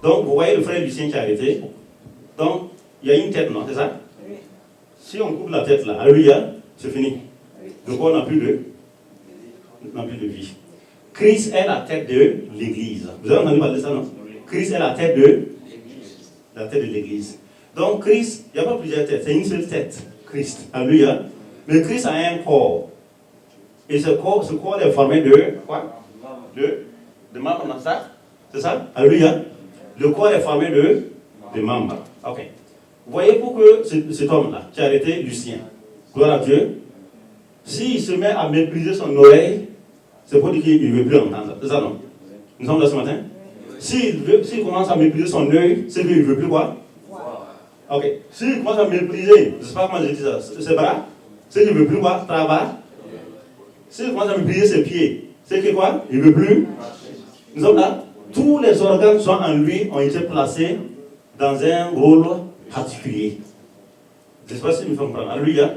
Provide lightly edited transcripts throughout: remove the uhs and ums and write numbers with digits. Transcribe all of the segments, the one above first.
Donc, vous voyez le frère Lucien qui est arrêté. Donc, il y a une tête, non, c'est ça? Oui. Si on coupe la tête là, alléluia, c'est fini. Oui. Le corps n'a plus de vie. Christ est la tête de l'Église. Vous avez entendu parler de ça, non? Oui. Christ est la tête de l'Église. Donc, Christ, il n'y a pas plusieurs têtes, c'est une seule tête. Christ, alléluia. Mais Christ a un corps. Et ce corps est formé de quoi? De membres, c'est ça? Alléluia. Le corps est formé de membres. Ok. Vous voyez, pour que cet homme-là, qui a arrêté Lucien, gloire à Dieu, s'il se met à mépriser son oreille, c'est pour dire qu'il ne veut plus entendre. C'est ça, non? Nous sommes là ce matin? S'il commence à mépriser son œil, c'est qu'il ne veut plus quoi? Ok. S'il commence à mépriser, je ne sais pas comment je dis ça, ses bras, c'est qu'il ne veut plus quoi? Travail. S'il commence à mépriser ses pieds, c'est que quoi? Il ne veut plus. Nous sommes là. Tous les organes qui sont en lui ont été placés dans un rôle particulier. Je ne sais pas si nous comprenons. Alléluia.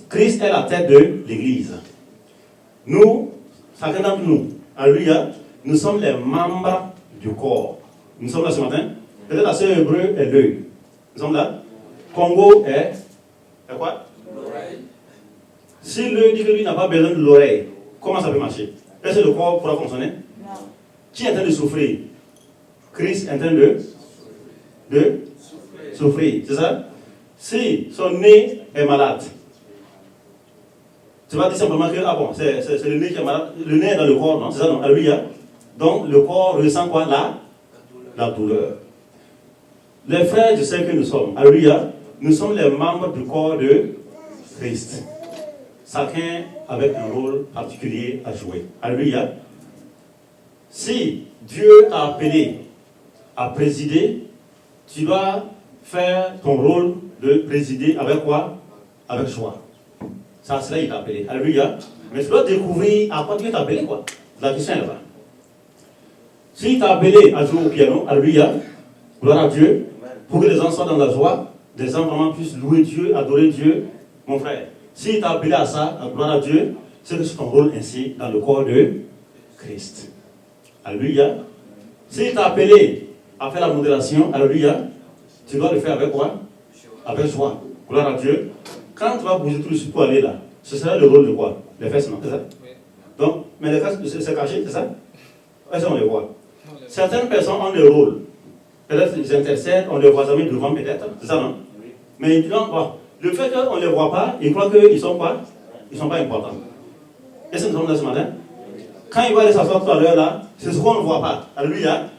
Christ est la tête de l'Église. Nous, chacun d'entre nous, alléluia, nous sommes les membres du corps. Nous sommes là ce matin. Peut-être la sœur hébreu est l'œil. Nous sommes là. Congo est quoi? L'oreille. Si l'œil dit que lui n'a pas besoin de l'oreille, comment ça peut marcher? Est-ce que le corps pourra fonctionner? Non. Qui est en train de souffrir? Christ est en train de souffrir. C'est ça? Si son nez est malade, tu vas dire simplement que, c'est le nez qui est malade. Le nez est dans le corps, non? C'est ça, non? Alléluia. Donc, le corps ressent quoi? La douleur. Les frères, je sais que nous sommes, alléluia, nous sommes les membres du corps de Christ. Chacun avec un rôle particulier à jouer. Alléluia. Si Dieu t'a appelé à présider, tu dois faire ton rôle de présider avec quoi? Avec joie. Ça, c'est là qu'il t'a appelé. Alléluia. Mais tu dois découvrir à quoi Dieu t'a appelé, quoi. La question est là. S'il t'a appelé à jouer au piano, alléluia, gloire à Dieu, pour que les gens soient dans la joie, les gens vraiment puissent louer Dieu, adorer Dieu, mon frère. S'il t'a appelé à ça, à gloire à Dieu, c'est que c'est ton rôle ainsi dans le corps de Christ. Alléluia. S'il t'a appelé à faire la modération, alléluia, tu dois le faire avec quoi? Avec joie. Gloire à Dieu. Quand tu vas bouger tout le suite pour aller là, ce sera le rôle de quoi? Les fesses, non? C'est ça? Oui. Donc, mais les fesses, c'est caché, c'est ça? Est-ce qu'on les voit? Certaines personnes ont des rôles. Peut-être ils intercèdent, on ne les voit jamais devant peut-être. C'est ça, non? Oui. Mais ils disent, le fait qu'on ne les voit pas, ils croient qu'ils sont quoi? Ils ne sont pas importants. Est-ce que nous sommes là ce matin? Quand il va aller s'asseoir tout à l'heure là, c'est ce qu'on ne voit pas. Alléluia.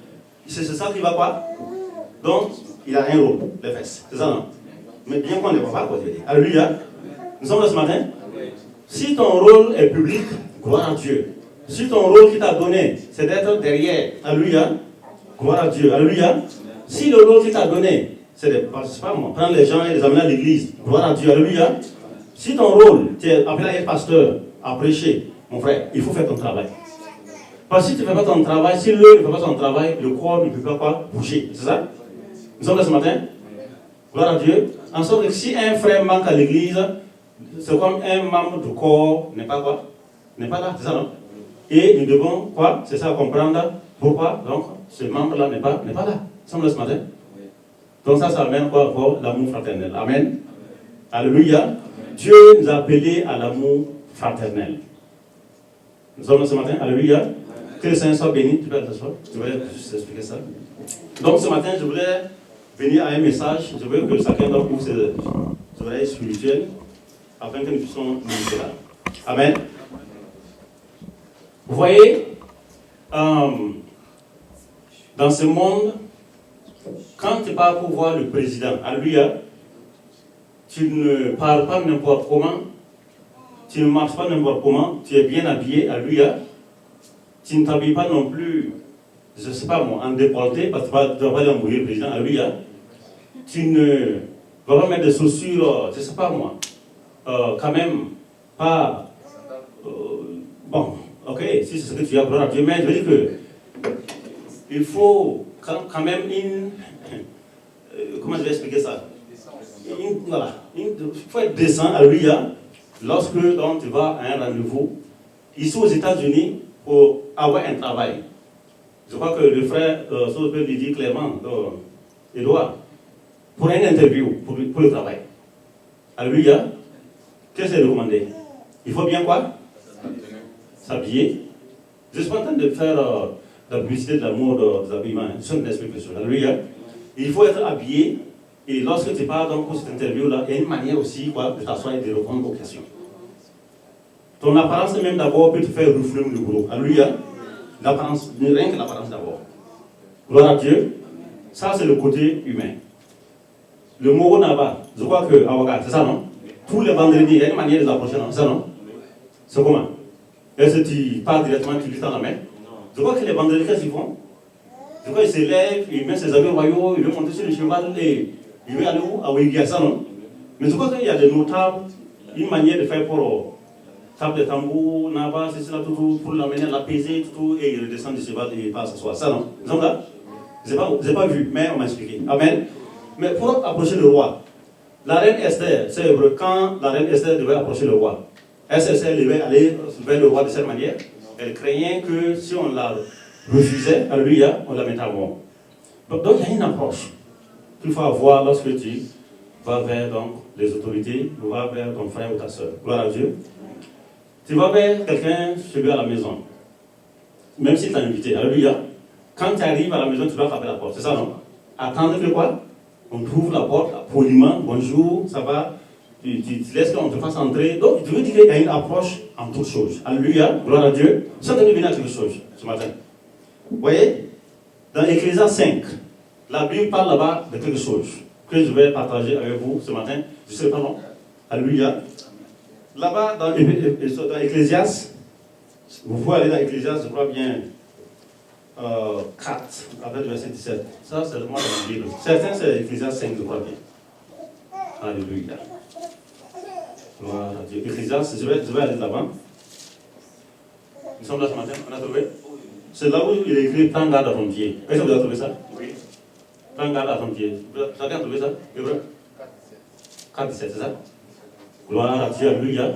C'est ça qui va quoi? Donc, il a un rôle, les fesses. C'est ça, non? Mais bien qu'on ne les voit pas, quoi, je veux dire. Alléluia. Nous sommes là ce matin. Si ton rôle est public, gloire à Dieu. Si ton rôle qui t'a donné, c'est d'être derrière, alléluia, gloire à Dieu, alléluia. Si le rôle qui t'a donné, c'est de, je sais pas moi, prendre les gens et les amener à l'église, gloire à Dieu, alléluia. Si ton rôle, tu es appelé à être pasteur, à prêcher, mon frère, il faut faire ton travail. Parce que si tu ne fais pas ton travail, si l'œil ne fait pas son travail, le corps ne peut pas quoi bouger. C'est ça? Nous sommes là ce matin. Gloire à Dieu. En sorte que si un frère manque à l'église, c'est comme un membre du corps n'est pas quoi? N'est pas là. C'est ça, non? Et nous devons quoi? C'est ça à comprendre. Pourquoi? Donc, ce membre-là n'est pas là. Nous sommes là ce matin. Donc ça amène quoi encore? L'amour fraternel. Amen. Alléluia. Dieu nous a appelés à l'amour fraternel. Nous sommes là ce matin. Alléluia. Que le Seigneur soit béni. Tu peux t'asseoir. Je vais juste expliquer ça. Donc ce matin, je voulais venir à un message. Je veux que chacun d'entre vous ses oreilles spirituelles afin que nous puissions nous là. Amen. Vous voyez, dans ce monde, quand tu pars pour voir le président, alléluia, tu ne parles pas n'importe comment, tu ne marches pas n'importe comment, tu es bien habillé, alléluia, tu ne t'habilles pas non plus, je ne sais pas moi, en déporté, parce que tu ne vas pas aller embrouiller le président, alléluia, tu ne vas pas mettre des chaussures, je ne sais pas moi, quand même, pas, bon, ok, si c'est ce que tu as, gloire à Dieu, mais je veux dire que il faut quand même comment je vais expliquer ça? Voilà, il faut être décent, alléluia, lorsque donc, tu vas à un rendez-vous. Ici aux États-Unis, pour avoir un travail, Je crois que le frère Sauce peut lui dire clairement, Edouard, pour une interview, pour le travail. Alléluia. Qu'est-ce qu'il est recommandé? Il faut bien quoi? S'habiller. Je ne suis pas en train de faire la publicité de l'amour des habillements. Je suis en train d'expliquer quelque chose. Alléluia. Il faut être habillé. Et lorsque tu pars donc pour cette interview-là, il y a une manière aussi quoi, de t'asseoir et de répondre aux questions. Ton apparence même d'abord peut te faire refluer le boulot. Alléluia. L'apparence, rien que l'apparence d'abord. Gloire à Dieu. Ça, c'est le côté humain. Le Moro Naba, je crois que avocat, c'est ça, non? Tous les vendredis, il y a une manière de l'approcher, non? C'est ça, non? C'est comment? Est-ce que tu parles directement, tu lui tends la main? Je crois que les vendredis, qu'est-ce qu'ils font? Je crois qu'ils se lèvent, ils mettent ses habits royaux, ils veulent monter sur le cheval et ils veulent aller où? À Ouigia, ça, non? Mais je crois qu'il y a des notables, une manière de faire pour taper le tambour, Naba, c'est ça, tout, pour l'amener à l'apaiser, tout, et il redescend du cheval et il passe s'asseoir. Ça, non? Nous sommes là? Je n'ai pas vu, mais on m'a expliqué. Amen. Mais pour approcher le roi, la reine Esther, c'est vrai, quand la reine Esther devait approcher le roi, elle devait aller vers le roi de cette manière. Elle craignait que si on la refusait, alléluia, on la mettait à mort. Donc il y a une approche qu'il faut avoir lorsque tu vas vers donc, les autorités, ou vas vers ton frère ou ta soeur. Gloire à Dieu. Tu vas vers quelqu'un chez lui à la maison, même s'il t'a invité, alléluia. Quand tu arrives à la maison, tu dois frapper la porte, c'est ça non? Attendre que quoi? On t'ouvre la porte poliment, bonjour, ça va, tu laisses qu'on te fasse entrer. Donc, je veux dire qu'il y a une approche en toutes choses. Alléluia, gloire à Dieu. Ça devient venir à quelque chose ce matin. Vous voyez, dans Ecclésiaste 5, la Bible parle là-bas de quelque chose que je vais partager avec vous ce matin. Je ne sais pas non. Alléluia. Là-bas, dans Ecclésiaste, vous pouvez aller dans Ecclésiaste, je crois bien. 4, avec le verset 17. Ça, c'est moi dans la Bible. Certains, c'est Ecclésiaste 5, je crois bien. Alléluia. Gloire à Dieu. Ecclésiaste, je vais aller là-bas. Nous sommes là ce matin, on a trouvé? C'est là où il est écrit prends garde à ton pied. Est-ce que vous avez trouvé ça? Oui. Prends garde à ton pied. Vous avez trouvé ça? Hébreu 4, 17, c'est ça? Gloire à Dieu, alléluia.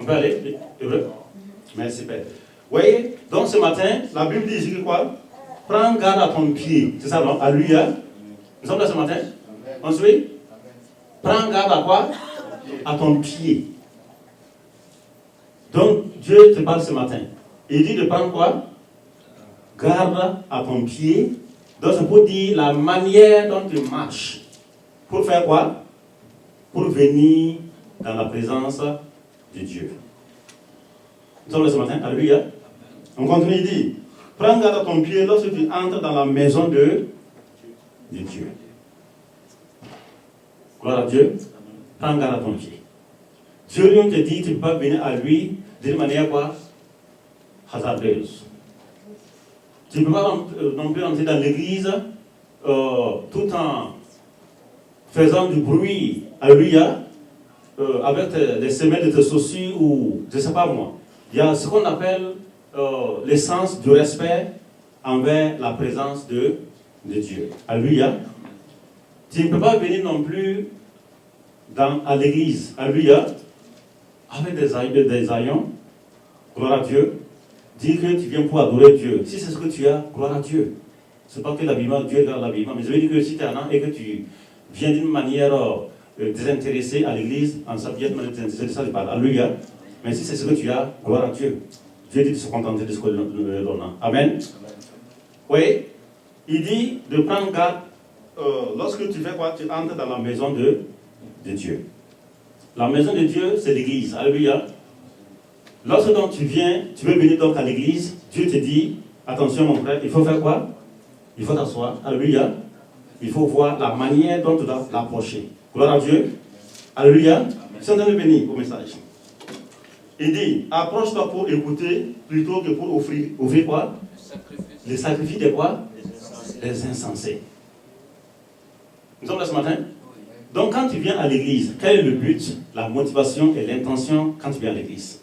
On peut aller? Hébreu? Merci, Père. Vous voyez, donc ce matin, la Bible dit ici que quoi? Prends garde à ton pied. C'est ça, non? Alléluia. Nous sommes là ce matin? On suit? Prends garde à quoi? À ton pied. Donc, Dieu te parle ce matin. Il dit de prendre quoi? Garde à ton pied. Donc, c'est pour dire la manière dont tu marches. Pour faire quoi? Pour venir dans la présence de Dieu. Nous sommes là ce matin? Alléluia. On continue, il dit, prends garde à ton pied lorsque tu entres dans la maison de Dieu. Gloire à Dieu. Prends garde à ton pied. Dieu lui te dit, tu ne peux pas venir à lui d'une manière quoi? Hasardeuse. Tu ne peux pas non plus entrer dans l'église tout en faisant du bruit, alléluia, avec les semelles de tes chaussures ou je ne sais pas moi. Il y a ce qu'on appelle l'essence du respect envers la présence de Dieu. Alléluia. Tu ne peux pas venir non plus à l'église, alléluia, avec des aïons, gloire à Dieu, dire que tu viens pour adorer Dieu. Si c'est ce que tu as, gloire à Dieu. Ce n'est pas que l'habillement, Dieu regarde l'habillement, mais je veux dire que si tu es un an et que tu viens d'une manière désintéressée à l'église, en s'habillant de manière désintéressée, ça je parle, alléluia. Mais si c'est ce que tu as, gloire à Dieu. Dieu dit de se contenter de ce que l'on a. Amen. Oui, il dit de prendre garde lorsque tu fais quoi? Tu entres dans la maison de Dieu. La maison de Dieu, c'est l'église. Alléluia. Lorsque donc tu viens, tu veux venir donc à l'église, Dieu te dit, attention mon frère, il faut faire quoi? Il faut t'asseoir. Alléluia. Il faut voir la manière dont tu dois l'approcher. Gloire à Dieu. Alléluia. C'est en train de venir au message. Il dit, approche-toi pour écouter plutôt que pour offrir. Offrir quoi? Les sacrifices de quoi? Les insensés. Nous sommes là ce matin. Donc quand tu viens à l'église, quel est le but, la motivation et l'intention quand tu viens à l'église?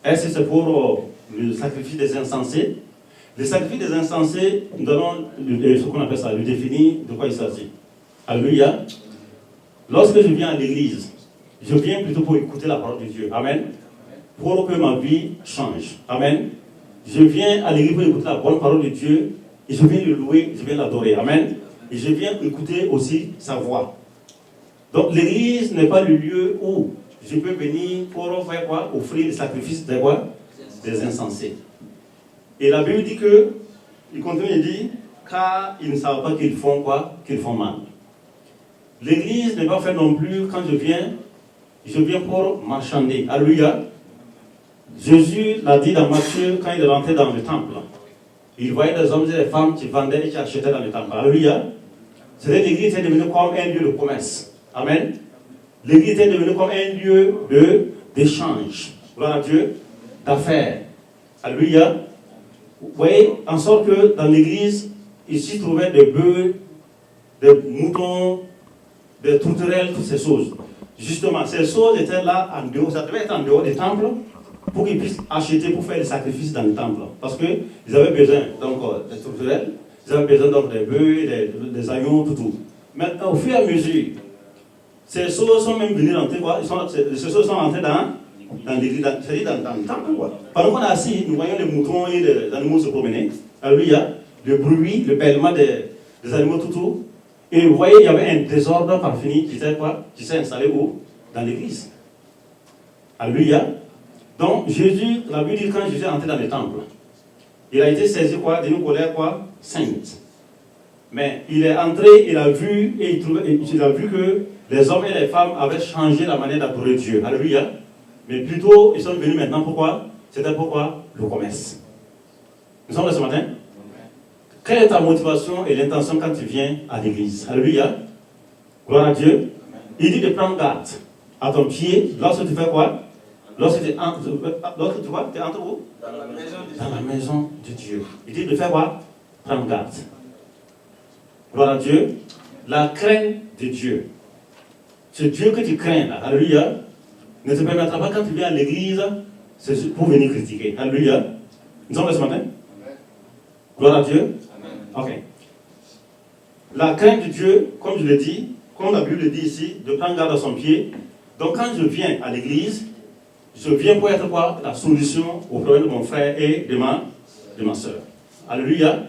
Est-ce que c'est pour le sacrifice des insensés? Le sacrifice des insensés, nous allons ce qu'on appelle ça, le définir de quoi il s'agit. Alléluia. Lorsque je viens à l'église, je viens plutôt pour écouter la parole de Dieu. Amen. Pour que ma vie change. Amen. je viens à l'église pour écouter la bonne parole de Dieu, et je viens le louer, je viens l'adorer. Amen. Et je viens écouter aussi sa voix. Donc l'église n'est pas le lieu où je peux venir pour faire quoi? Offrir des sacrifices de quoi? Des insensés. Et la Bible dit que, il continue et dit, car ils ne savent pas qu'ils font quoi? Qu'ils font mal. L'église n'est pas faite non plus quand je viens pour marchander. Alléluia. Jésus l'a dit dans Matthieu quand il est rentré dans le temple. Il voyait des hommes et des femmes qui vendaient et qui achetaient dans le temple. Alléluia. C'était l'église était devenue comme un lieu de commerce. Amen. L'église était devenue comme un lieu d'échange. Gloire à Dieu. D'affaires. Alléluia. Vous voyez, en sorte que dans l'église, il s'y trouvait des bœufs, des moutons, des tourterelles, toutes ces choses. Justement, ces choses étaient là en dehors, ça devait être en dehors des temples pour qu'ils puissent acheter pour faire des sacrifices dans le temple. Parce qu'ils avaient besoin donc des tourterelles, ils avaient besoin donc des bœufs, des agneaux, tout. Mais au fur et à mesure, ces choses sont même venues rentrer, quoi. Ces choses sont rentrées dans l'église, c'est-à-dire dans le temple. Quoi. Pendant qu'on est assis, nous voyons les moutons et les animaux se promener. Alléluia. Le bruit, le bêlement des animaux, tout. Et vous voyez, il y avait un désordre parfini qui s'est installé où? Dans l'église. Alléluia. Donc, Jésus, la Bible dit quand Jésus est entré dans le temple, il a été saisi quoi? D'une colère quoi? Sainte. Mais il est entré, il a vu, et il a vu que les hommes et les femmes avaient changé la manière d'adorer Dieu. Alléluia. Mais plutôt, ils sont venus maintenant pourquoi? C'était pourquoi? Le commerce. Nous sommes là ce matin. Quelle est ta motivation et l'intention quand tu viens à l'église? Alléluia. Gloire à Dieu. Il dit de prendre garde à ton pied lorsque tu fais quoi? Lorsque tu entres où? Dans la maison de Dieu. Il dit de faire quoi? Prendre garde. Gloire à Dieu. La crainte de Dieu. Ce Dieu que tu crains, là, alléluia, ne te permettra pas quand tu viens à l'église, c'est pour venir critiquer. Alléluia. Nous sommes là ce matin? Gloire à Dieu. Ok. La crainte de Dieu, comme je l'ai dit, comme la Bible le dit ici, de prendre garde à son pied. Donc quand je viens à l'église, je viens pour être quoi? La solution au problème de mon frère et de ma soeur. Alléluia.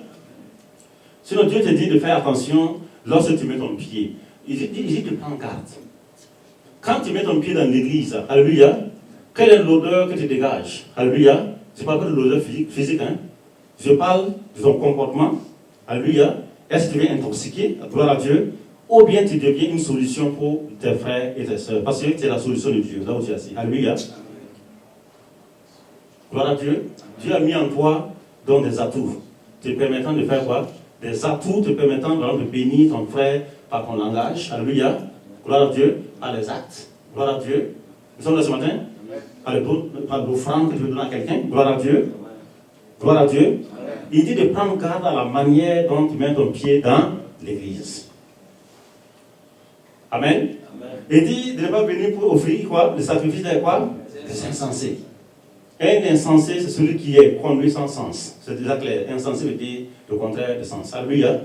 Sinon Dieu te dit de faire attention lorsque tu mets ton pied. Il dit de prendre garde. Quand tu mets ton pied dans l'église, alléluia, quelle est l'odeur que tu dégages? Alléluia. Je ne parle pas de l'odeur physique, hein. Je parle de ton comportement. Alléluia. Est-ce que tu viens intoxiquer, gloire à Dieu, ou bien tu deviens une solution pour tes frères et tes soeurs, parce que tu es la solution de Dieu, là où tu es assis. Alléluia. Gloire à Dieu. Dieu a mis en toi donc des atouts te permettant de faire quoi? Des atouts te permettant de bénir ton frère par ton langage. Alléluia. Gloire à Dieu. Par les actes. Gloire à Dieu. Nous sommes là ce matin. Par l'offrande que tu veux donner à quelqu'un. Gloire à Dieu. Gloire à Dieu. Il dit de prendre garde à la manière dont tu mets ton pied dans l'église. Amen. Il dit de ne pas venir pour offrir quoi? Le sacrifice de quoi? Des insensés. Un insensé, c'est celui qui est conduit sans sens. C'est déjà clair. Insensé veut dire le contraire de sens. Alléluia.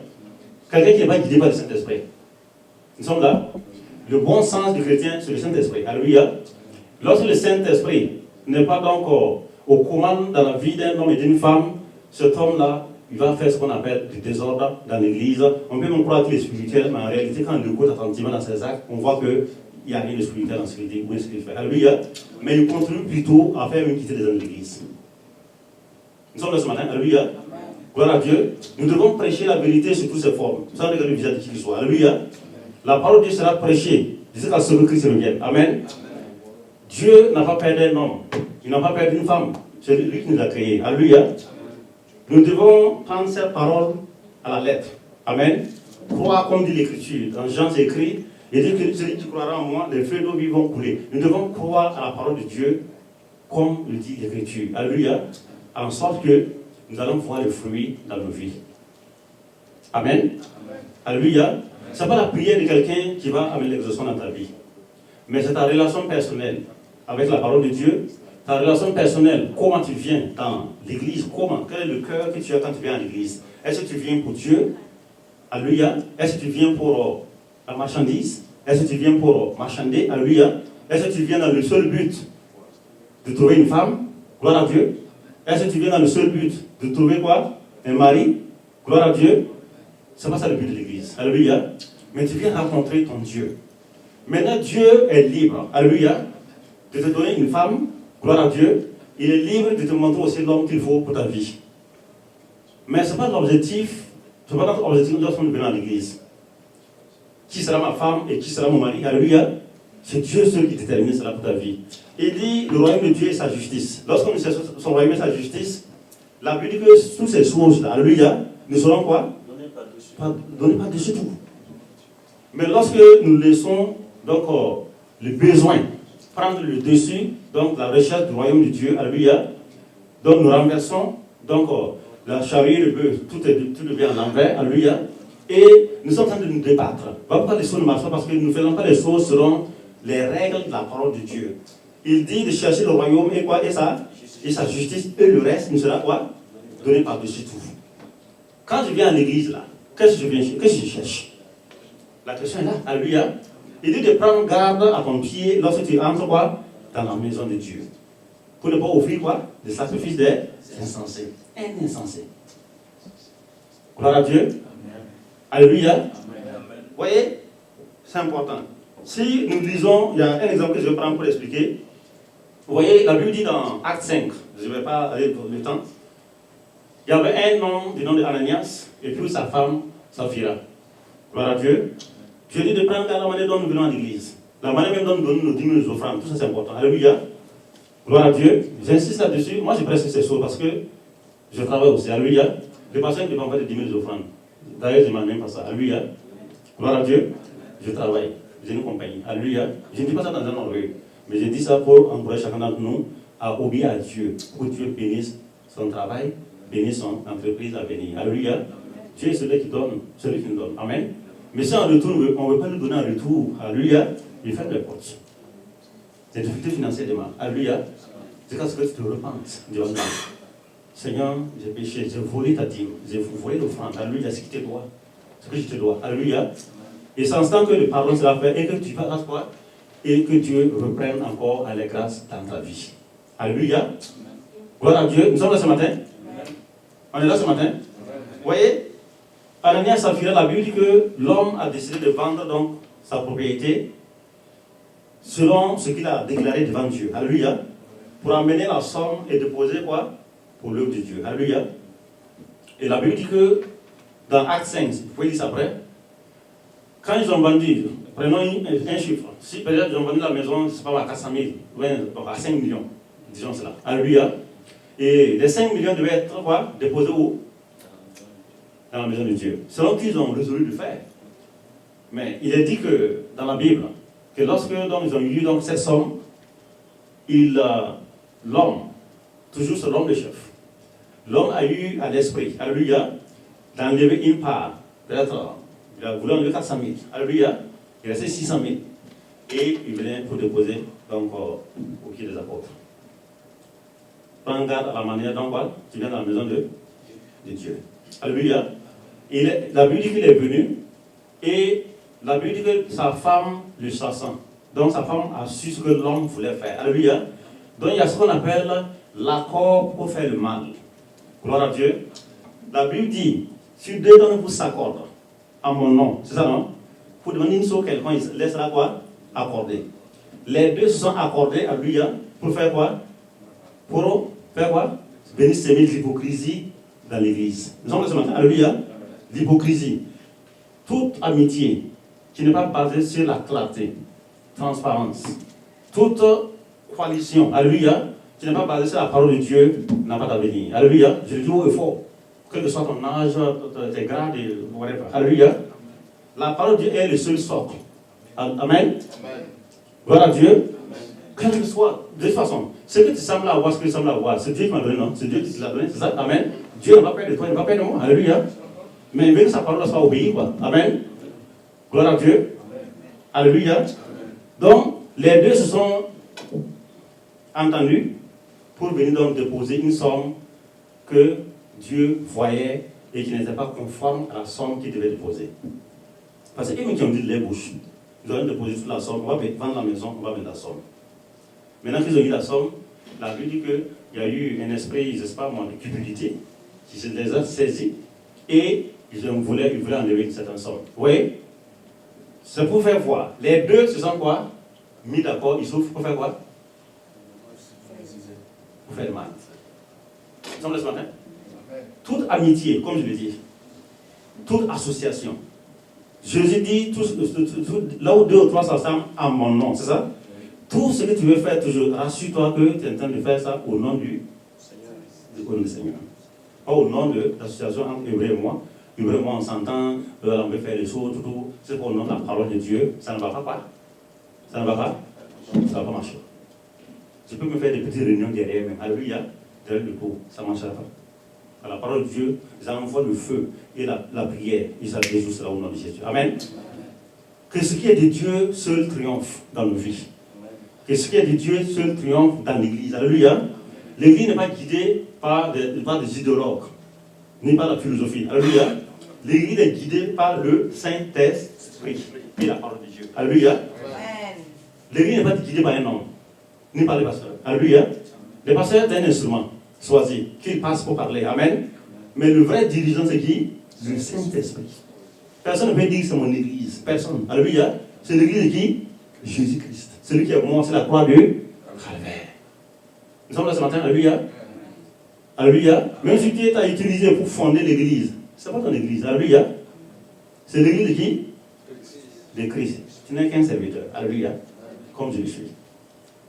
Quelqu'un qui n'est pas guidé par le Saint-Esprit. Nous sommes là. Le bon sens du chrétien, c'est le Saint-Esprit. Alléluia. Lorsque le Saint-Esprit n'est pas donc aux commandes dans la vie d'un homme et d'une femme, cet homme-là, il va faire ce qu'on appelle du désordre dans l'église. On peut même croire qu'il est spirituel, mais en réalité, quand on l'écoute attentivement dans ses actes, on voit qu'il n'y a rien de spirituel dans ce qu'il dit ou ce qu'il fait. Alléluia. Mais il contribue plutôt à faire une quitter des hommes de l'église. Nous sommes là ce matin. Alléluia. Gloire à Dieu. Nous devons prêcher la vérité sous toutes ses formes, sans regarder le visage de qui qu'il soit. Alléluia. La parole de Dieu sera prêchée jusqu'à ce que Christ revienne. Amen. Dieu n'a pas perdu un homme. Il n'a pas perdu une femme. C'est lui qui nous a créés. Alléluia. Nous devons prendre cette parole à la lettre. Amen. Croire comme dit l'Écriture. Dans Jean, c'est écrit, il dit que celui qui croira en moi, les fleuves d'eau vive vont couler. Nous devons croire à la parole de Dieu comme le dit l'Écriture. Alléluia. En sorte que nous allons voir le fruit dans nos vies. Amen. Amen. Alléluia. Ce n'est pas la prière de quelqu'un qui va amener l'exaucement dans ta vie. Mais c'est ta relation personnelle avec la parole de Dieu. Ta relation personnelle, comment tu viens dans l'église, comment, quel est le cœur que tu as quand tu viens à l'église. Est-ce que tu viens pour Dieu? Alléluia. Est-ce que tu viens pour la marchandise? Est-ce que tu viens pour marchander? Alléluia. Est-ce que tu viens dans le seul but de trouver une femme? Gloire à Dieu. Est-ce que tu viens dans le seul but de trouver quoi? Un mari? Gloire à Dieu. Ce n'est pas ça le but de l'église. Alléluia. Mais tu viens rencontrer ton Dieu. Maintenant, Dieu est libre. Alléluia. De te donner une femme. Gloire à Dieu. Il est libre de te montrer aussi l'homme qu'il faut pour ta vie. Mais ce n'est pas l'objectif. Ce n'est pas notre objectif lorsqu'on vient à l'église. Qui sera ma femme et qui sera mon mari? Alléluia. C'est Dieu seul qui détermine cela pour ta vie. Il dit le royaume de Dieu et sa justice. Lorsqu'on cherche son royaume et sa justice, la Bible dit que toutes ces choses-là, alléluia, nous serons quoi? Donnez pas dessus tout. Mais lorsque nous laissons donc le besoin prendre le dessus, donc la recherche du royaume de Dieu, alléluia, donc nous renversons donc la charrue, le bœuf, tout devient en l'envers, alléluia, et nous sommes en train de nous débattre. Pourquoi les choses ne marchent pas? Parce que nous ne faisons pas les choses selon les règles de la parole de Dieu. Il dit de chercher le royaume et quoi? Et sa justice, et le reste nous sera quoi? Donné par-dessus tout. Quand je viens à l'église là, qu'est-ce que je cherche? La question est là, alléluia. Il dit de prendre garde à ton pied lorsque tu entres quoi? Dans la maison de Dieu. Pour ne pas offrir quoi? Des sacrifices des insensés. Un insensé. Gloire à Dieu. Amen. Alléluia. Vous voyez? C'est important. Si nous lisons, il y a un exemple que je vais prendre pour expliquer. Vous voyez, la Bible dit dans Acte 5, je ne vais pas aller pour le temps. Il y avait un homme du nom de Ananias et puis sa femme, Saphira. Gloire à Dieu. Dieu dit de prendre la manière dont nous venons à l'église. La manière même dont nous donnons nos 10 000 offrandes. Tout ça c'est important. Alléluia. Gloire à Dieu. J'insiste là-dessus. Moi je presse ces choses parce que je travaille aussi. Alléluia. Les personnes ne dépendent pas de 10 000 offrandes. D'ailleurs, je ne m'en même pas ça. Alléluia. Gloire à Dieu. Je travaille. J'ai une compagnie. Alléluia. Je ne dis pas ça dans un orgueil. Mais je dis ça pour encourager chacun d'entre nous à obéir à Dieu. Pour que Dieu bénisse son travail, bénisse son entreprise à venir. Alléluia. Dieu est celui qui donne, celui qui nous donne. Amen. Mais si en retour, on ne veut pas nous donner en retour, alléluia, il fait des potes. Les difficultés financières démarrent. Alléluia. C'est parce que tu te repentes. Dieu, Seigneur, j'ai péché, j'ai volé ta dîme, j'ai volé l'offrande. Alléluia, ce qui te doit. Ce que je te dois. Alléluia. Et c'est en ce temps que le pardon sera fait et que tu fasses quoi? Et que Dieu reprenne encore à la grâce dans ta vie. Alléluia. Gloire à Dieu. Nous sommes là ce matin. On est là ce matin. Vous voyez? Ananias et Saphira, la Bible dit que l'homme a décidé de vendre donc sa propriété selon ce qu'il a déclaré devant Dieu. Alléluia. Pour amener la somme et déposer quoi? Pour l'œuvre de Dieu. Alléluia. Et la Bible dit que dans Acte 5, vous pouvez lire ça après, quand ils ont vendu, prenons un chiffre, si peut-être ils ont vendu la maison, je ne sais pas, à 400 000, donc à 5 millions, disons cela. Alléluia. Et les 5 millions devaient être quoi? Déposés où? Dans la maison de Dieu. Selon qu'ils ont résolu de faire. Mais il est dit que, dans la Bible, que lorsque donc, ils ont eu donc, cette somme, l'homme, toujours c'est l'homme de chef, l'homme a eu à l'esprit, alléluia, d'enlever une part, peut-être, il a voulu enlever 400 000, alléluia, il restait 600 000, et il venait pour déposer donc, au pied des apôtres. Prends garde à la manière dont tu viens dans la maison de Dieu. Alléluia. La Bible dit qu'il est venu et la Bible dit que sa femme le chassant. Donc sa femme a su ce que l'homme voulait faire. Alléluia. Donc il y a ce qu'on appelle l'accord pour faire le mal. Gloire à Dieu. La Bible dit, si deux d'entre vous s'accordent à mon nom, c'est ça non? Pour demander une chose, quelqu'un il laissera quoi? Accorder. Les deux se sont accordés, alléluia, pour faire quoi? Pour faire quoi? Venir s'aimer l'hypocrisie dans l'église. Nous sommes ce matin, alléluia, l'hypocrisie. Toute amitié qui n'est pas basée sur la clarté, transparence, toute coalition, alléluia, qui n'est pas basée sur la parole de Dieu, n'a pas d'avenir. Alléluia, je le dis haut et fort, quel que soit ton âge, tes grades, whatever. Alléluia, la parole de Dieu est le seul socle. Amen. Amen. Gloire à Dieu. Quel que soit, de toute façon, ce que tu sembles avoir, ce que tu sembles avoir, c'est Dieu qui m'a donné, non? C'est Dieu qui te l'a donné, c'est ça? Amen. Dieu n'a pas peur de toi, il n'a pas peur de moi. Alléluia. Mais il veut que sa parole soit obéie, quoi. Amen. Gloire à Dieu. Alléluia. Donc, les deux se sont entendus pour venir donc déposer une somme que Dieu voyait et qui n'était pas conforme à la somme qu'il devait déposer. Parce que eux qui ont dit les bouches, ils ont déposé toute la somme, on va vendre la maison, on va vendre la somme. Maintenant qu'ils ont eu la somme, La Bible dit qu'il y a eu un esprit, je ne sais pas moi, de cupidité, qui se les a saisis, et ils voulaient enlever certaines sommes. Oui, c'est pour faire voir. Les deux se sont quoi? Mis d'accord, ils souffrent pour faire quoi? Pour faire le mal. Nous sommes là ce matin? Toute amitié, comme je le dis, toute association. Jésus dit, là où deux ou trois s'assemblent en mon nom, c'est ça? Tout ce que tu veux faire, toujours, rassure-toi que tu es en train de faire ça au nom du Seigneur. Pas au nom de l'association entre Hébreu et moi. Hébreu et moi, on s'entend, on veut faire les choses, tout. C'est pour le nom de la parole de Dieu. Ça ne va pas quoi? Ça ne va pas? Ça ne va pas marcher. Je peux me faire des petites réunions derrière, mais alléluia, derrière le coup, ça ne marchera pas. À la parole de Dieu, ils envoient le feu et la prière, et ça résout cela au nom de Jésus. Amen. Que ce qui est de Dieu seul triomphe dans nos vies. Que ce qui est de Dieu seul triomphe dans l'Église. Alléluia. L'Église n'est pas guidée par des idéologues, ni par la philosophie. Alléluia. L'Église est guidée par le Saint-Esprit et la parole de Dieu. Alléluia. L'Église n'est pas guidée par un homme, ni par les pasteurs. Alléluia. Les pasteurs sont un instrument choisi, qu'ils passent pour parler. Amen. Mais le vrai dirigeant, c'est qui? Le Saint-Esprit. Personne ne peut dire que c'est mon Église. Personne. Alléluia. C'est l'Église de qui? Jésus-Christ. Celui qui a commencé la croix de Calvaire. Nous sommes là ce matin. Alléluia. Alléluia. Même si tu as utilisé pour fonder l'Église, ce n'est pas ton Église. Alléluia. C'est l'Église de qui? De Christ. Tu n'es qu'un serviteur. Alléluia. Comme je le suis.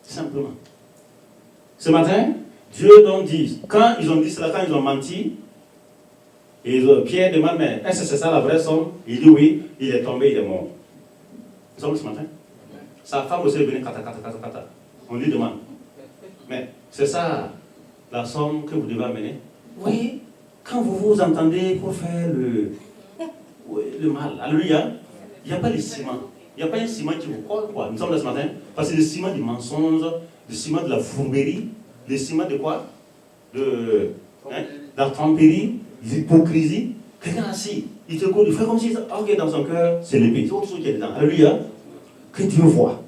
Simplement. Ce matin, Dieu donc dit, quand ils ont dit cela, quand ils ont menti, et Pierre demande, mais est-ce que c'est ça la vraie somme? Il dit oui, il est tombé, il est mort. Nous sommes ce matin. Sa femme aussi est venue, kata. On lui demande, mais c'est ça la somme que vous devez amener? Oui, quand vous vous entendez pour faire le mal, alléluia, il n'y a pas de ciment. Il n'y a pas un ciment qui vous colle, quoi. Nous sommes là ce matin, parce que le ciment du mensonge, le ciment de la fourberie, le ciment de quoi? De la tromperie, l'hypocrisie. Quelqu'un assis, il te colle, il fait comme si, ok, dans son cœur, c'est l'épée. C'est autre chose qui est dedans. Alléluia. Que Dieu voit.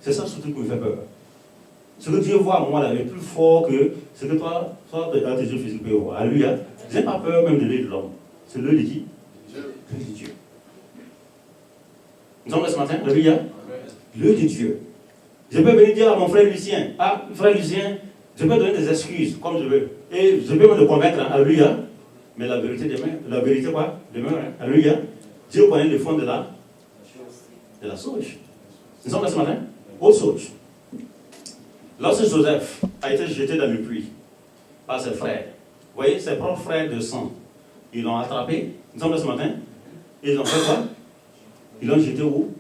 C'est ça surtout qui me fait peur. Ce que Dieu voit, moi, là, est plus fort que ce que toi, dans tes yeux physiques, peux voir. Alléluia. Je n'ai pas peur même de l'œil de l'homme. C'est l'œil de qui? L'œil de Dieu. Nous sommes là ce matin. Alléluia. L'œil de Dieu. Je peux venir dire à mon frère Lucien, ah, frère Lucien, je peux donner des excuses comme je veux. Et je peux me le convaincre, hein, alléluia. Mais la vérité demeure. La vérité quoi? Demeure, hein, alléluia. Dieu connaît le fond de la sauge. Nous sommes là ce matin? Autre sauge. Lorsque Joseph a été jeté dans le puits par ses frères, vous voyez, ses propres frères de sang, ils l'ont attrapé. Nous sommes là ce matin? Ils ont fait quoi? Ils l'ont jeté où?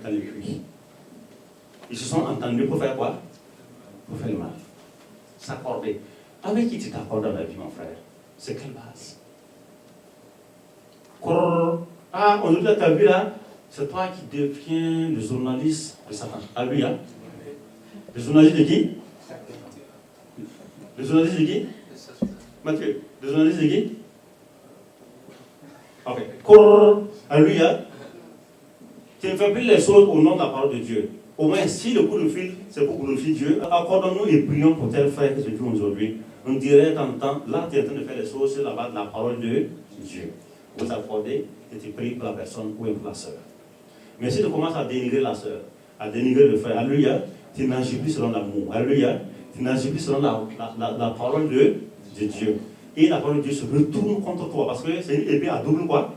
Dans le puits. Ils se sont entendus pour faire quoi? Pour faire le mal. S'accorder. Avec qui tu t'accordes dans la vie, mon frère? C'est quelle base? Ah, aujourd'hui, tu as vu là, c'est toi qui deviens le journaliste de Satan. Alléluia. Le journaliste de qui? Le journaliste de qui? Mathieu. Le journaliste de qui? Ok. Alléluia. Tu ne fais plus les choses au nom de la parole de Dieu. Au moins, si le coup de fil, c'est pour glorifier Dieu, accordons-nous et prions pour tel frère que je vis aujourd'hui. On dirait dans le temps, là, tu es en train de faire les choses sur la base de la parole de Dieu. Vous accordez et tu pries pour la personne ou pour la sœur. Mais si tu commences à dénigrer la sœur, à dénigrer le frère, alléluia, tu n'agis plus selon l'amour. Alléluia, tu n'agis plus selon la parole de Dieu. Et la parole de Dieu se retourne contre toi parce que c'est une épée à double quoi?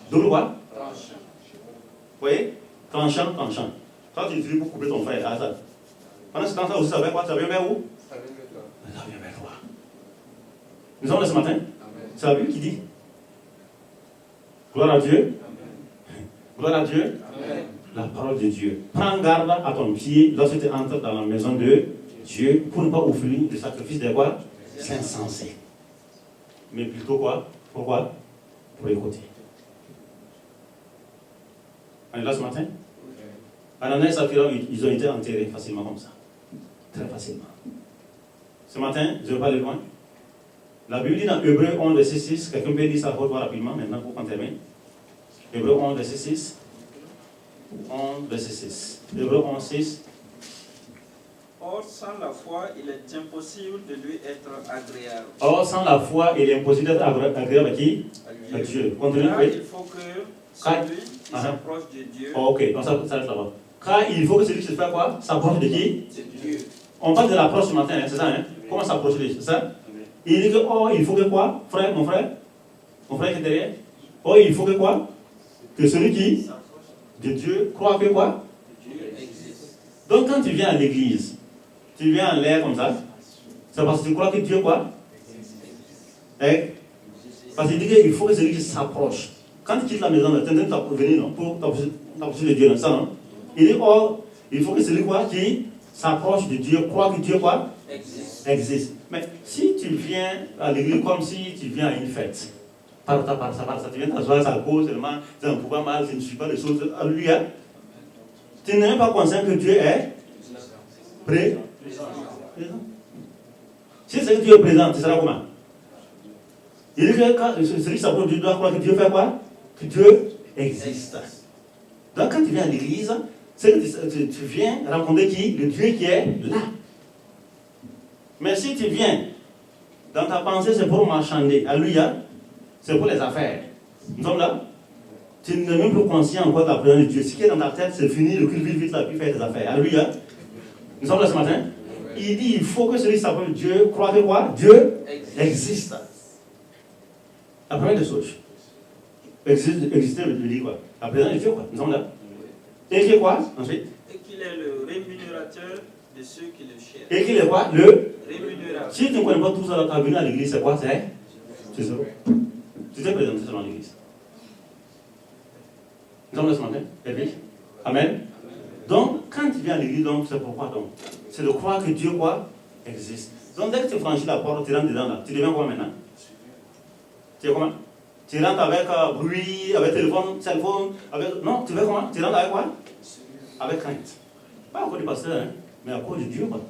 Double quoi? Vous voyez? Tranchant. Quand tu utilises pour couper ton frère, à ça. Pendant ce temps-là aussi, ça vient quoi? Ça vient vers où? Ça vient vers toi. Nous sommes là ce matin. C'est la Bible qui dit. Gloire à Dieu. Gloire à Dieu. Amen. La parole de Dieu. Prends garde à ton pied lorsque tu entres dans la maison de Dieu pour ne pas offrir le sacrifice de quoi? C'est insensé. Mais plutôt quoi? Pourquoi? Pour écouter. On est là ce matin? Ananias et Saphira, ils ont été enterrés facilement comme ça. Très facilement. Ce matin, je ne vais pas aller loin. La Bible dit dans Hébreu 11, verset 6, quelqu'un peut dire ça pour toi rapidement maintenant pour qu'on termine. Hébreu 11, verset 6. 11, verset 6. Hébreu 11, 6. Or Or, sans la foi, il est impossible de lui être agréable. Or, sans la foi, il est impossible d'être agréable à qui? À Dieu. Continue. Car il faut que celui qui s'approche de Dieu. Oh, ok, donc ça reste là-bas. Car il faut que celui qui se fait quoi? S'approche de qui? De Dieu. On parle de l'approche ce matin, hein, c'est ça, hein? Comment s'approcher, c'est ça? Il dit que, oh, il faut que quoi? Frère, mon frère qui est derrière? Oh, il faut que quoi? Que celui qui de Dieu croit que quoi? Dieu existe. Donc quand tu viens à l'église, tu viens en l'air comme ça, c'est parce que tu crois que Dieu quoi? Hein? Parce qu'il dit qu'il faut que celui qui s'approche. Quand tu quittes la maison, tu es en train de venir non, pour t'approcher de Dieu, non, ça non? Il dit, oh, il faut que celui quoi qui s'approche de Dieu, croit que Dieu quoi? Existe. Mais si tu viens à l'église comme si tu viens à une fête, par ça, tu viens t'asseoir à cause seulement, c'est un pouvoir mal, je ne suis pas de choses, alléluia. Tu n'es même pas conscient que Dieu est présent. Si c'est que Dieu est présent, tu seras comment? Il dit que quand celui qui s'approche de Dieu doit croire que Dieu fait quoi? Que Dieu existe. Donc quand tu viens à l'église, c'est que tu viens rencontrer qui? Le Dieu qui est là. Mais si tu viens, dans ta pensée, c'est pour marchander, alléluia, c'est pour les affaires. Nous sommes là. Tu n'es même plus conscient encore de la présence de Dieu. Ce qui est dans ta tête, c'est fini, le cul vite là, puis faire tes affaires. Alléluia. Nous sommes là ce matin. Il dit, il faut que celui qui s'appelle Dieu croit que quoi? Dieu existe. La première des choses. Exister veut dire quoi? La présence de Dieu, quoi. Nous sommes là. Et qu'il est quoi? Ensuite? Et qu'il est le rémunérateur de ceux qui le cherchent. Et qu'il est quoi? Le rémunérateur. Si tu ne connais pas tout ça, tu as venu à l'église, c'est quoi? C'est ça. Tu t'es présenté dans l'église. Nous sommes là ce matin. Amen. Donc, quand tu viens à l'église, c'est pourquoi donc? C'est de croire que Dieu quoi? Existe. Donc, dès que tu franchis la porte, tu rentres dedans là. Tu deviens quoi maintenant? Tu es comment? Tu rentres avec bruit, avec téléphone, cell phone, avec... Non, tu veux comment? Tu rentres avec quoi? Avec crainte. Pas à cause du pasteur, hein, mais à cause de Dieu, quoi.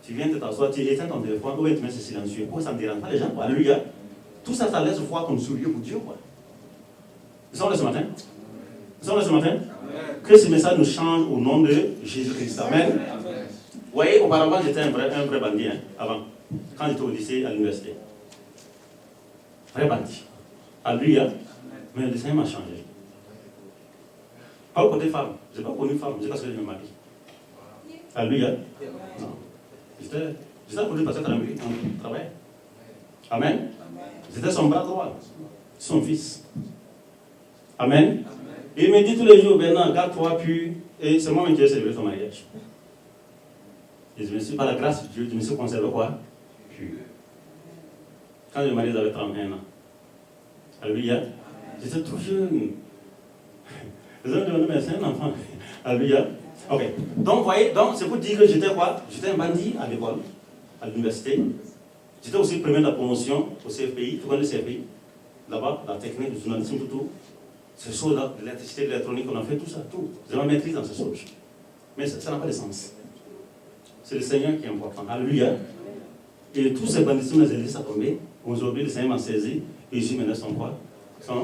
Tu viens de t'asseoir, tu éteins ton téléphone, ou tu mets ce silencieux. Pourquoi ça ne dérange pas les gens, quoi? Alléluia. Tout ça, ça laisse voir ton sourire pour Dieu, quoi. Nous sommes là ce matin? Nous sommes là ce matin? Que ce message nous change au nom de Jésus-Christ. Amen. Vous voyez, auparavant, j'étais un vrai bandit, hein, avant, quand j'étais au lycée, à l'université. Vrai bandit. Alléluia. Mais le Seigneur m'a changé. Pas au côté femme. Je n'ai pas connu femme, c'est parce que je me marie. Alléluia. Non. J'étais à côté parce que on travaillait. Amen. J'étais son bras droit, son fils. Amen. Et il me dit tous les jours, Bernard, garde-toi puis, et c'est moi qui ai célébré ton mariage. Et je me suis, par la grâce de Dieu, je me suis conservé quoi? Pur. Quand je me marié, j'avais 31 ans. Alléluia. J'étais tout jeune. Les hommes demandaient, mais c'est un enfant. Alléluia. Ok. Donc, vous voyez, c'est pour dire que j'étais quoi? J'étais un bandit à l'école, à l'université. J'étais aussi premier de la promotion au CFPI. Tu connais le CFPI? Là-bas, la technique, le journalisme, tout. Ces choses-là, l'électricité, l'électronique, on a fait tout ça, tout. J'ai ma maîtrise dans ces choses. Mais ça n'a pas de sens. C'est le Seigneur qui est important. Alléluia. Et tous ces bandits, les églises, ça tombé. Aujourd'hui, le Seigneur m'a saisi. Et ici, maintenant, sont quoi? Voilà.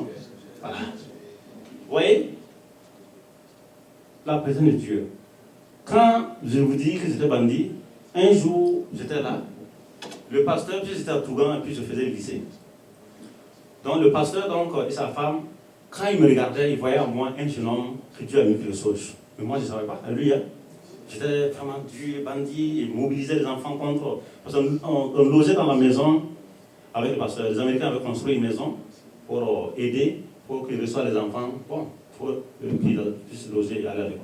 Vous voyez? La présence de Dieu. Quand je vous dis que j'étais bandit, un jour, j'étais là. Le pasteur, puis j'étais à Tougan, et puis je faisais le lycée. Donc, le pasteur et sa femme, quand ils me regardaient, ils voyaient en moi un jeune homme que Dieu a mis le sauge. Mais moi, je ne savais pas. Alléluia. J'étais vraiment Dieu, bandit, et mobilisais les enfants contre. Parce qu'on logeait dans la maison avec le pasteur. Les Américains avaient construit une maison pour aider, pour qu'ils reçoivent les enfants, bon, pour qu'ils puissent loger et aller à l'école.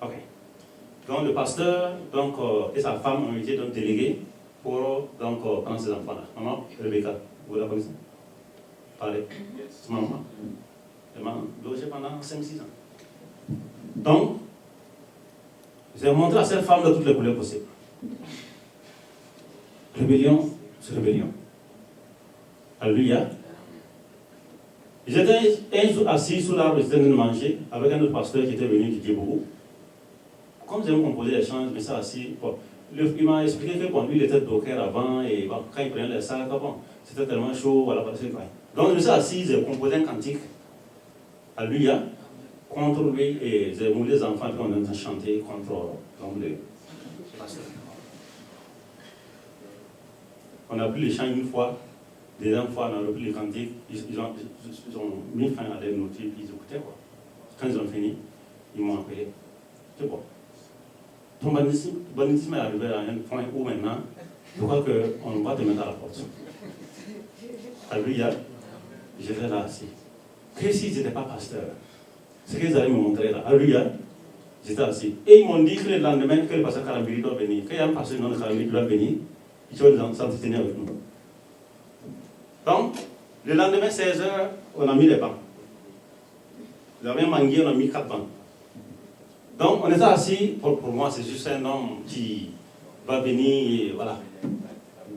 Ok. Donc, le pasteur et sa femme ont été délégués pour prendre ces enfants-là. Maman, Rebecca, vous la connaissez? Parlez. C'est ma maman. Elle m'a logé pendant 5-6 ans. Donc, j'ai montré à cette femme de toutes les couleurs possibles. Rébellion, c'est rébellion. Alléluia. J'étais un jour assis sous l'arbre, j'étais en train de manger avec un autre pasteur qui était venu du Djibouti. Comme j'ai composé l'échange, je me suis assis. Bon, il m'a expliqué que lui, il était docker avant, et bon, quand il prenait les sacs, bon, c'était tellement chaud, voilà, c'est quoi. Donc je me suis assis, j'ai composé un cantique, Alléluia, contre lui, et j'ai moulé les enfants, et puis on a chanté contre l'homme pasteur. On a pris les chants une fois, deuxième fois, on a repris les cantiques, ils ont mis fin à leur noter, puis ils écoutaient quoi. Quand ils ont fini, ils m'ont appelé. C'est bon. Ton banditisme est arrivé à un point où maintenant, je crois qu'on va te mettre à la porte. Alléluia. J'étais là assis. Que s'ils n'étaient pas pasteurs, ce qu'ils allaient me montrer là. Alléluia. J'étais assis. Et ils m'ont dit que le lendemain, que le pasteur Karambiri doit venir. Qu'il y a un pasteur non de Karambiri qui doit venir, ils doivent s'entretenir avec nous. Donc, le lendemain, 16h, on a mis les bancs. Ils avaient mangué, on a mis 4 bancs. Donc, on était assis, pour moi, c'est juste un homme qui va venir, et voilà,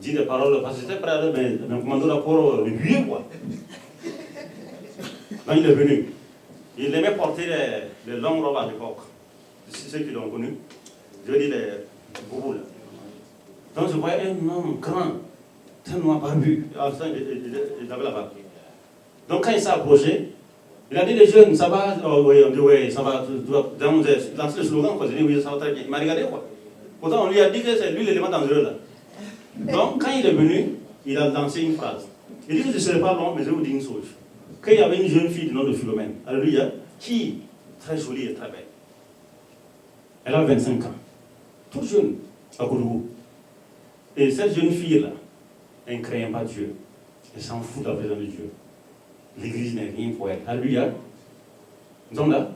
dire des paroles, parce que j'étais prêt à me commander pour le buer, quoi. Donc, il est venu. Il aimait porter les longues robes à l'époque. C'est ceux qui l'ont connu. Je veux dire les boubous, là. Donc, je voyais un homme grand, tellement barbu. Il avait la barbe. Donc, quand il s'est approché, il a dit les jeunes, ça va? Oui, on dit oui, ça va. Dans le slogan, quoi. J'ai dit oui, ça va très bien. Il m'a regardé, quoi. Pourtant, on lui a dit que c'est lui l'élément dangereux, là. Donc, quand il est venu, il a lancé une phrase. Il dit que je ne serai pas long, mais je vais vous dire une chose. Qu'il y avait une jeune fille du nom de Philomène, alléluia, qui, très jolie et très belle. Elle a 25 ans. Toute jeune, à Kourougou. Et cette jeune fille-là, elle ne craignait pas Dieu. Elle s'en fout de la présence de Dieu. L'église n'est rien pour elle. Alléluia. Donc là,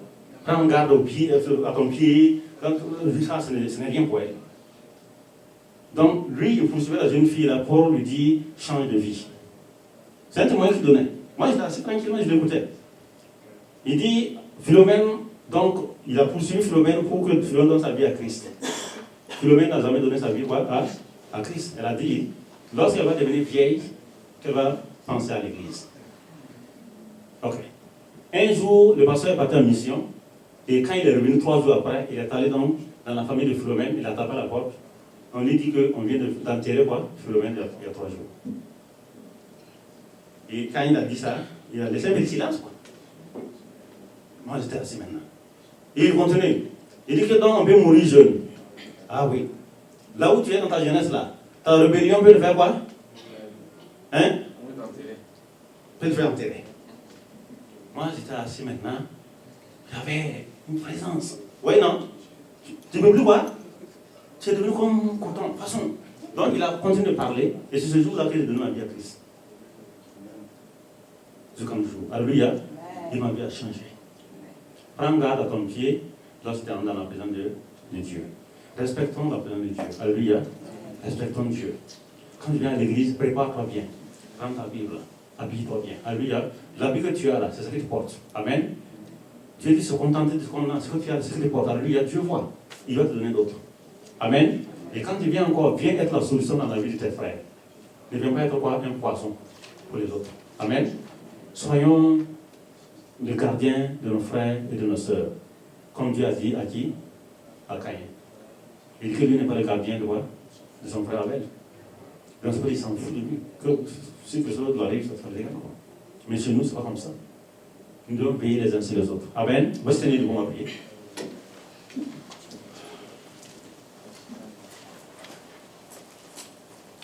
prends garde à ton pied, ça, ce n'est rien pour elle. Donc, lui, il poursuivait la jeune fille là pour lui dire change de vie. C'est un témoignage qu'il donnait. Moi, j'étais assis tranquillement, je l'écoutais. Il dit, Philomène, donc, il a poursuivi Philomène pour que Philomène donne sa vie à Christ. Philomène n'a jamais donné sa vie à Christ. Elle a dit, lorsqu'elle va devenir vieille, qu'elle va penser à l'église. Ok. Un jour, le pasteur est parti en mission, et quand il est revenu 3 jours après, il est allé dans la famille de Philomène, il a tapé à la porte. On lui dit qu'on vient d'enterrer quoi, Philomène il y a 3 jours. Et quand il a dit ça, il a laissé un petit silence, quoi. Moi, j'étais assis maintenant. Et il continue. Il dit que donc on peut mourir jeune. Ah oui. Là où tu es dans ta jeunesse, là, ta rébellion peut te faire quoi? Hein? Peut te faire enterrer. Moi, j'étais assis maintenant. J'avais une présence. Oui, non? Tu ne peux plus quoi? Tu es devenu comme coton. De toute façon. Donc, il a continué de parler. Et c'est ce jour-là qu'il a donné ma vie à Christ. Jusqu'à un jour. Alléluia. Et ma vie a changé. Prends garde à ton pied lorsque tu es dans la présence de Dieu. Respectons la présence de Dieu. Alléluia. Respectons Dieu. Quand tu viens à l'église, prépare-toi bien. Prends ta Bible. Habille-toi bien. Alléluia. L'habit que tu as là, c'est ce que tu portes. Amen. Dieu dit se contenter de ce qu'on a, ce que tu as, ce que tu portes. Alléluia. Dieu voit. Il va te donner d'autres. Amen. Et quand tu viens encore, viens être la solution dans la vie de tes frères. Ne viens pas être quoi? Un poisson pour les autres. Amen. Soyons les gardiens de nos frères et de nos sœurs. Comme Dieu a dit à qui? À Caïn. Il dit que lui n'est pas le gardien de quoi? De son frère Abel. Donc c'est pas qu'il s'en fout de lui. Que si quelque chose doit arriver, ça sera légal. Mais chez nous, c'est pas comme ça. Nous devons payer les uns sur les autres. Amen. Voici tenir devant ma prière.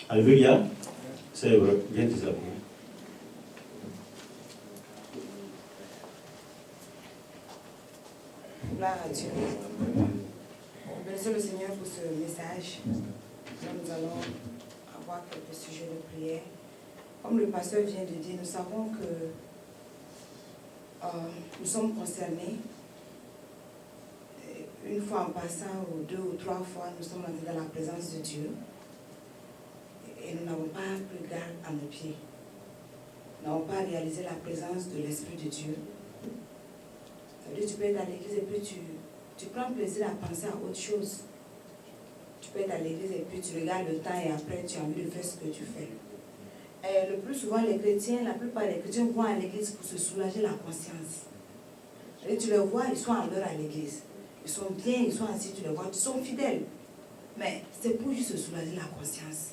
Alléluia. C'est vrai. Viens te la prière. Gloire à Dieu. Bénissons le Seigneur pour ce message. Nous allons avoir quelques sujets de prière. Comme le pasteur vient de dire, nous savons que nous sommes concernés. Une fois en passant, ou 2 ou 3 fois, nous sommes entrés dans la présence de Dieu. Et nous n'avons pas pris garde à nos pieds. Nous n'avons pas réalisé la présence de l'Esprit de Dieu. Ça veut dire que tu peux être à l'église et puis tu prends plaisir à penser à autre chose. Tu peux être à l'église et puis tu regardes le temps et après tu as envie de faire ce que tu fais. Et le plus souvent, les chrétiens, la plupart des chrétiens vont à l'église pour se soulager la conscience. Et tu les vois, ils sont à l'heure à l'église. Ils sont bien, ils sont assis, tu les vois, ils sont fidèles. Mais c'est pour juste se soulager la conscience.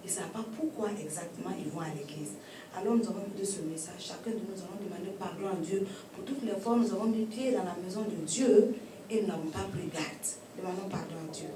Ils ne savent pas pourquoi exactement ils vont à l'église. Alors nous avons écouté ce message. Chacun de nous allons demander pardon à Dieu pour toutes les fois où nous avons mis pied dans la maison de Dieu et nous n'avons pas pris garde. Demandons pardon à Dieu.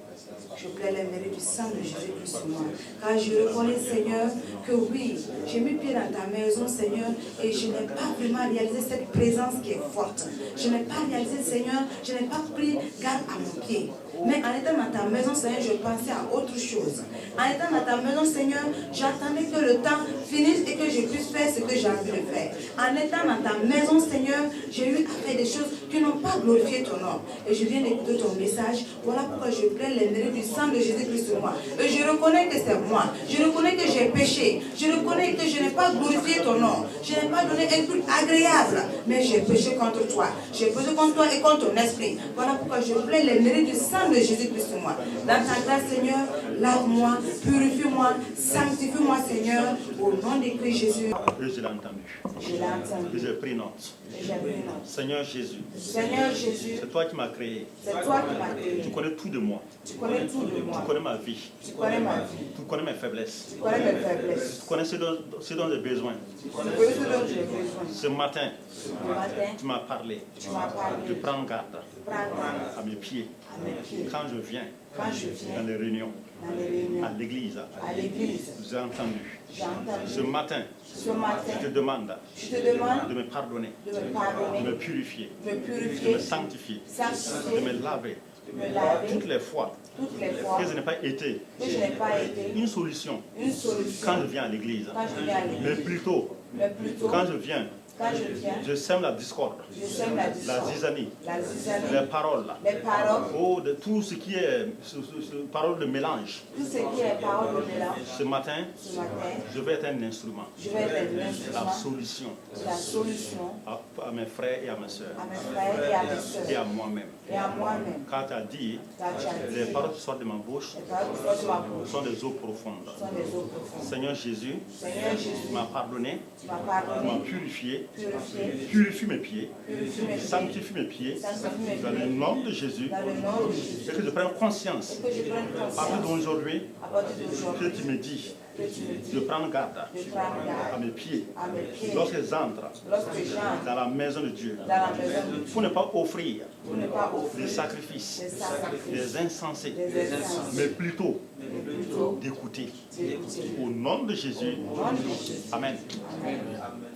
Je plains les mérites du sang de Jésus-Christ sur moi. Car je reconnais, Seigneur, que oui, j'ai mis pied dans ta maison, Seigneur, et je n'ai pas vraiment réalisé cette présence qui est forte. Je n'ai pas réalisé, Seigneur, je n'ai pas pris garde à mon pied. Mais en étant dans ta maison, Seigneur, je pensais à autre chose. En étant dans ta maison, Seigneur, j'attendais que le temps finisse et que je puisse faire ce que j'ai envie de faire. En étant dans ta maison, Seigneur, j'ai eu à faire des choses qui n'ont pas glorifié ton nom. Et je viens d'écouter ton message. Voilà pourquoi je plains les mérites du sang de Jésus-Christ sur moi. Et je reconnais que c'est moi. Je reconnais que j'ai péché. Je reconnais que je n'ai pas glorifié ton nom. Je n'ai pas donné un culte agréable. Mais j'ai péché contre toi. J'ai péché contre toi et contre ton esprit. Voilà pourquoi je plains les mérites du sang de Jésus-Christ sur moi. Dans ta grâce, Seigneur, lave-moi, purifie-moi, sanctifie-moi, Seigneur, au nom de Christ Jésus. Et je l'ai entendu. Je l'ai entendu. Et j'ai pris note. Et j'ai pris note. Seigneur Jésus, Seigneur Jésus, c'est toi qui m'as créé. c'est toi qui m'as créé. Tu connais tout de moi. Tu connais tout de moi. Tu connais ma vie. Tu connais ma vie. Tu connais mes faiblesses. Tu connais mes faiblesses. Tu connais ce dont j'ai besoin. Tu connais ce dont j'ai besoin. Ce matin, Le matin, tu m'as parlé. tu m'as parlé. Je prends garde Prends garde à mes pieds. à mes pieds. Quand je viens Quand je viens dans les réunions, dans les réunions, à l'église, à l'église, j'ai entendu. j'ai entendu. Ce matin, Ce matin, je te demande je te demande de me pardonner, de me de pardonner, me purifier, de me de purifier, me sanctifier, de sanctifier, me laver. de me laver Toutes les fois toutes les fois que je n'ai pas été que je n'ai pas été une solution une solution quand je viens à l'église, quand je viens à mais l'église. plutôt Mais plutôt, quand je viens, quand je viens, je sème la discorde, je sème la la discorde, zizanie, la zizanie, les paroles, les paroles, oh, de tout ce qui est parole de mélange. tout ce qui est parole de mélange. Ce matin, Ce matin, je vais être un instrument, je vais être la l'instrument, solution la solution à mes frères et à mes soeurs à mes frères et à mes et soeurs à moi-même. et à moi-même. Quand tu as dit, Car tu as dit, les paroles qui sortent de ma bouche les paroles qui sortent de ma bouche sont des eaux profondes. sont des eaux profondes. Seigneur Jésus, Seigneur Jésus, tu m'as pardonné, tu m'as tu m'as pardonné, purifié, purifié, purifie mes pieds, purifie mes pieds, sanctifie mes pieds, sanctifie mes dans le pieds, nom de Jésus, dans le nom de Jésus. et que je prenne conscience, Que je prenne à partir conscience d'aujourd'hui, à partir que d'aujourd'hui tu me dis que tu me dis de prendre garde de prendre à garde mes pieds à mes pieds lorsque j'entre lorsque j'entre dans la maison de Dieu, dans la maison de Dieu pour ne pas offrir pour ne pas offrir des sacrifices, des sacrifices, des insensés, des essences, mais plutôt mais plutôt d'écouter. d'écouter. Au nom de Jésus, Au nom de Jésus. Amen. Amen. Amen.